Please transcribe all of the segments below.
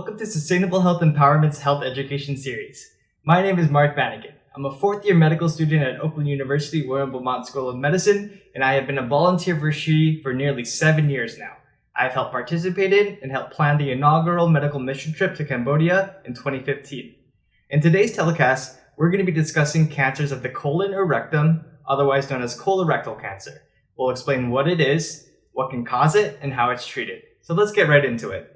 Welcome to Sustainable Health Empowerment's Health Education Series. My name is Mark Bannigan. I'm a fourth-year medical student at Oakland University William Beaumont School of Medicine, and I have been a volunteer for SHE for nearly 7 years now. I've helped participate in and helped plan the inaugural medical mission trip to Cambodia in 2015. In today's telecast, we're going to be discussing cancers of the colon or rectum, otherwise known as colorectal cancer. We'll explain what it is, what can cause it, and how it's treated. So let's get right into it.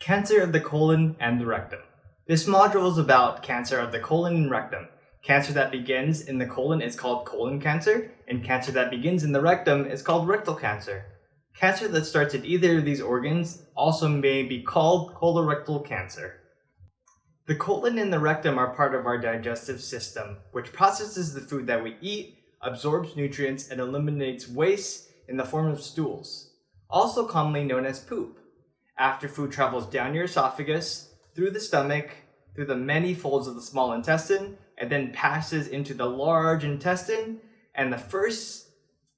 Cancer of the colon and the rectum. This module is about cancer of the colon and rectum. Cancer that begins in the colon is called colon cancer, and cancer that begins in the rectum is called rectal cancer. Cancer that starts at either of these organs also may be called colorectal cancer. The colon and the rectum are part of our digestive system, which processes the food that we eat, absorbs nutrients, and eliminates waste in the form of stools, also commonly known as poop. After food travels down your esophagus, through the stomach, through the many folds of the small intestine, and then passes into the large intestine, and the first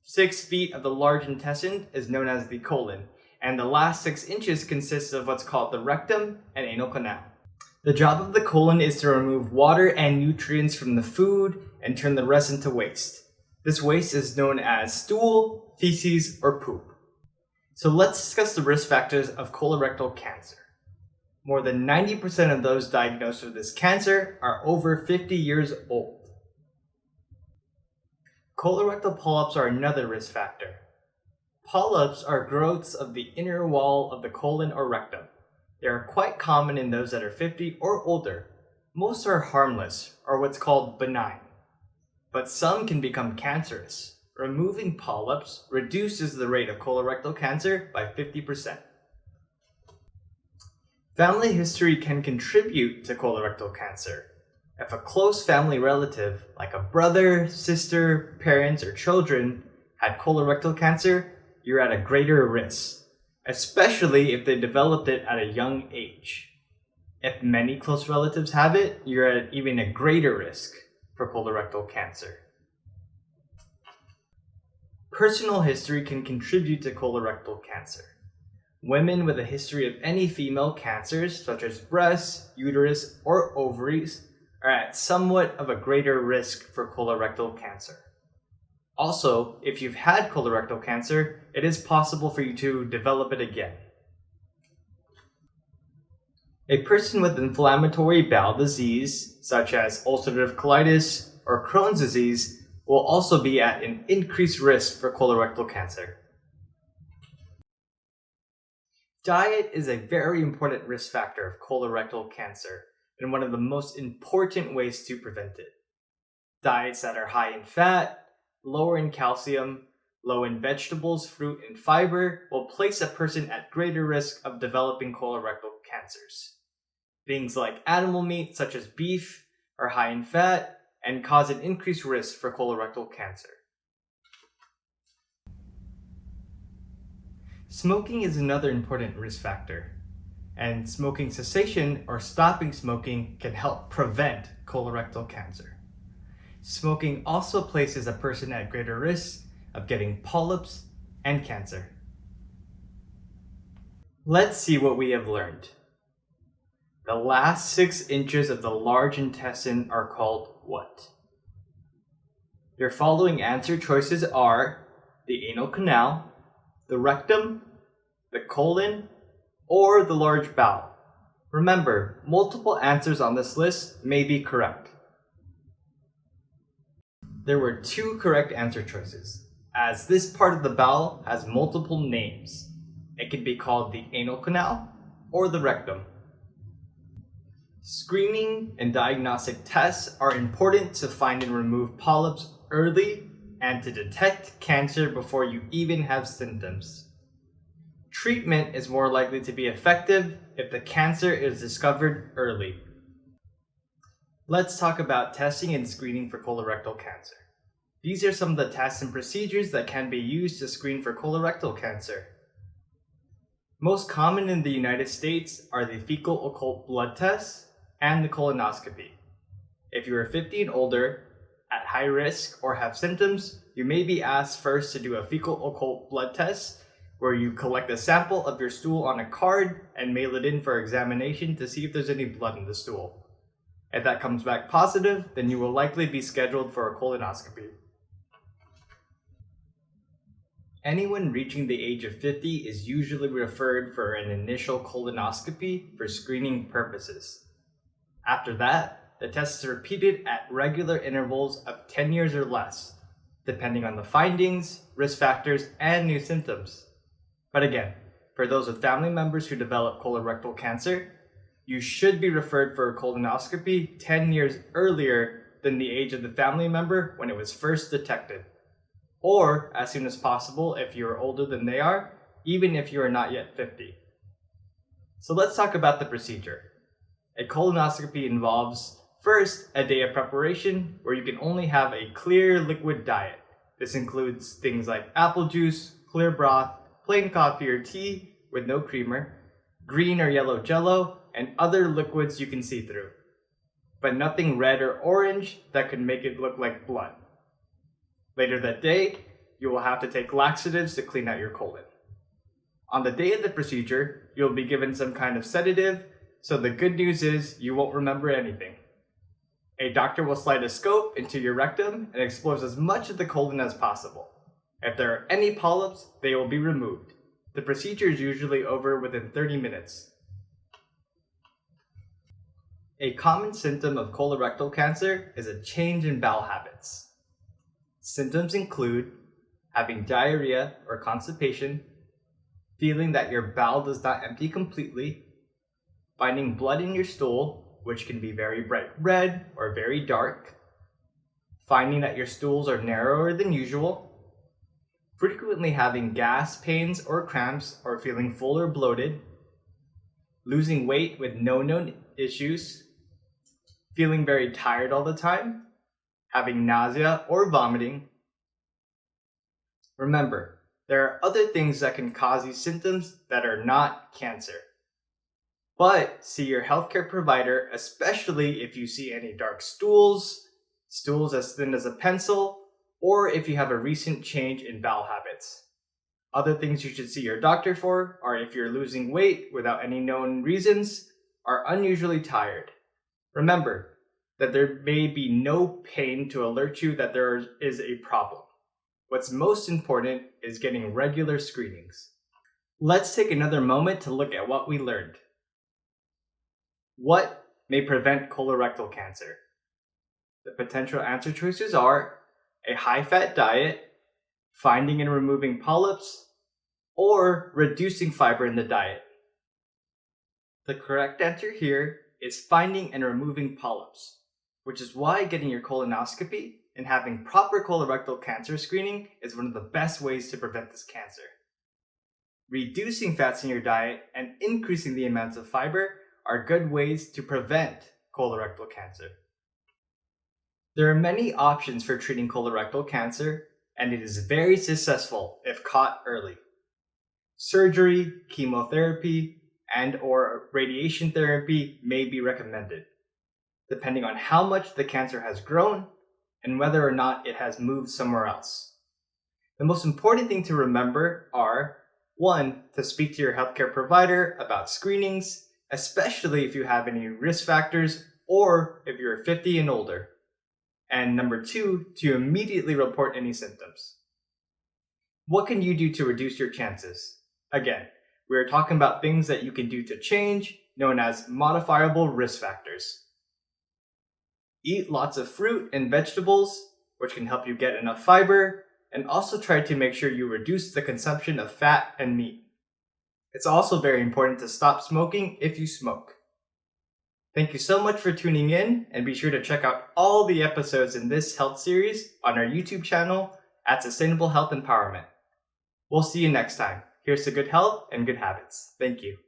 6 feet of the large intestine is known as the colon, and the last 6 inches consists of what's called the rectum and anal canal. The job of the colon is to remove water and nutrients from the food and turn the rest into waste. This waste is known as stool, feces, or poop. So let's discuss the risk factors of colorectal cancer. More than 90% of those diagnosed with this cancer are over 50 years old. Colorectal polyps are another risk factor. Polyps are growths of the inner wall of the colon or rectum. They are quite common in those that are 50 or older. Most are harmless, or what's called benign. But some can become cancerous. Removing polyps reduces the rate of colorectal cancer by 50%. Family history can contribute to colorectal cancer. If a close family relative, like a brother, sister, parents, or children, had colorectal cancer, you're at a greater risk, especially if they developed it at a young age. If many close relatives have it, you're at even a greater risk for colorectal cancer. Personal history can contribute to colorectal cancer. Women with a history of any female cancers, such as breast, uterus, or ovaries, are at somewhat of a greater risk for colorectal cancer. Also, if you've had colorectal cancer, it is possible for you to develop it again. A person with inflammatory bowel disease, such as ulcerative colitis or Crohn's disease, will also be at an increased risk for colorectal cancer. Diet is a very important risk factor of colorectal cancer and one of the most important ways to prevent it. Diets that are high in fat, lower in calcium, low in vegetables, fruit, and fiber will place a person at greater risk of developing colorectal cancers. Things like animal meat, such as beef, are high in fat and cause an increased risk for colorectal cancer. Smoking is another important risk factor, and smoking cessation or stopping smoking can help prevent colorectal cancer. Smoking also places a person at greater risk of getting polyps and cancer. Let's see what we have learned. The last 6 inches of the large intestine are called what? Your following answer choices are the anal canal, the rectum, the colon, or the large bowel. Remember, multiple answers on this list may be correct. There were 2 correct answer choices, as this part of the bowel has multiple names. It can be called the anal canal or the rectum. Screening and diagnostic tests are important to find and remove polyps early and to detect cancer before you even have symptoms. Treatment is more likely to be effective if the cancer is discovered early. Let's talk about testing and screening for colorectal cancer. These are some of the tests and procedures that can be used to screen for colorectal cancer. Most common in the United States are the fecal occult blood test and the colonoscopy. If you are 50 and older, at high risk, or have symptoms, you may be asked first to do a fecal occult blood test, where you collect a sample of your stool on a card and mail it in for examination to see if there's any blood in the stool. If that comes back positive, then you will likely be scheduled for a colonoscopy. Anyone reaching the age of 50 is usually referred for an initial colonoscopy for screening purposes. After that, the test is repeated at regular intervals of 10 years or less, depending on the findings, risk factors, and new symptoms. But again, for those with family members who develop colorectal cancer, you should be referred for a colonoscopy 10 years earlier than the age of the family member when it was first detected, or as soon as possible if you are older than they are, even if you are not yet 50. So let's talk about the procedure. A colonoscopy involves, first, a day of preparation where you can only have a clear liquid diet. This includes things like apple juice, clear broth, plain coffee or tea with no creamer, green or yellow jello, and other liquids you can see through, but nothing red or orange that could make it look like blood. Later that day, you will have to take laxatives to clean out your colon. On the day of the procedure, you'll be given some kind of sedative, so the good news is you won't remember anything. A doctor will slide a scope into your rectum and explores as much of the colon as possible. If there are any polyps, they will be removed. The procedure is usually over within 30 minutes. A common symptom of colorectal cancer is a change in bowel habits. Symptoms include having diarrhea or constipation, feeling that your bowel does not empty completely, finding blood in your stool, which can be very bright red or very dark, finding that your stools are narrower than usual, frequently having gas, pains, or cramps, or feeling full or bloated, losing weight with no known issues, feeling very tired all the time, having nausea or vomiting. Remember, there are other things that can cause these symptoms that are not cancer. But see your healthcare provider, especially if you see any dark stools as thin as a pencil, or if you have a recent change in bowel habits. Other things you should see your doctor for are if you're losing weight without any known reasons, are unusually tired. Remember that there may be no pain to alert you that there is a problem. What's most important is getting regular screenings. Let's take another moment to look at what we learned. What may prevent colorectal cancer? The potential answer choices are a high-fat diet, finding and removing polyps, or reducing fiber in the diet. The correct answer here is finding and removing polyps, which is why getting your colonoscopy and having proper colorectal cancer screening is one of the best ways to prevent this cancer. Reducing fats in your diet and increasing the amounts of fiber are good ways to prevent colorectal cancer. There are many options for treating colorectal cancer, and it is very successful if caught early. Surgery, chemotherapy, and/or radiation therapy may be recommended, depending on how much the cancer has grown and whether or not it has moved somewhere else. The most important thing to remember are 1. To speak to your healthcare provider about screenings, especially if you have any risk factors or if you're 50 and older. And number 2, to immediately report any symptoms. What can you do to reduce your chances? Again, we are talking about things that you can do to change, known as modifiable risk factors. Eat lots of fruit and vegetables, which can help you get enough fiber, and also try to make sure you reduce the consumption of fat and meat. It's also very important to stop smoking if you smoke. Thank you so much for tuning in, and be sure to check out all the episodes in this health series on our YouTube channel at Sustainable Health Empowerment. We'll see you next time. Here's to good health and good habits. Thank you.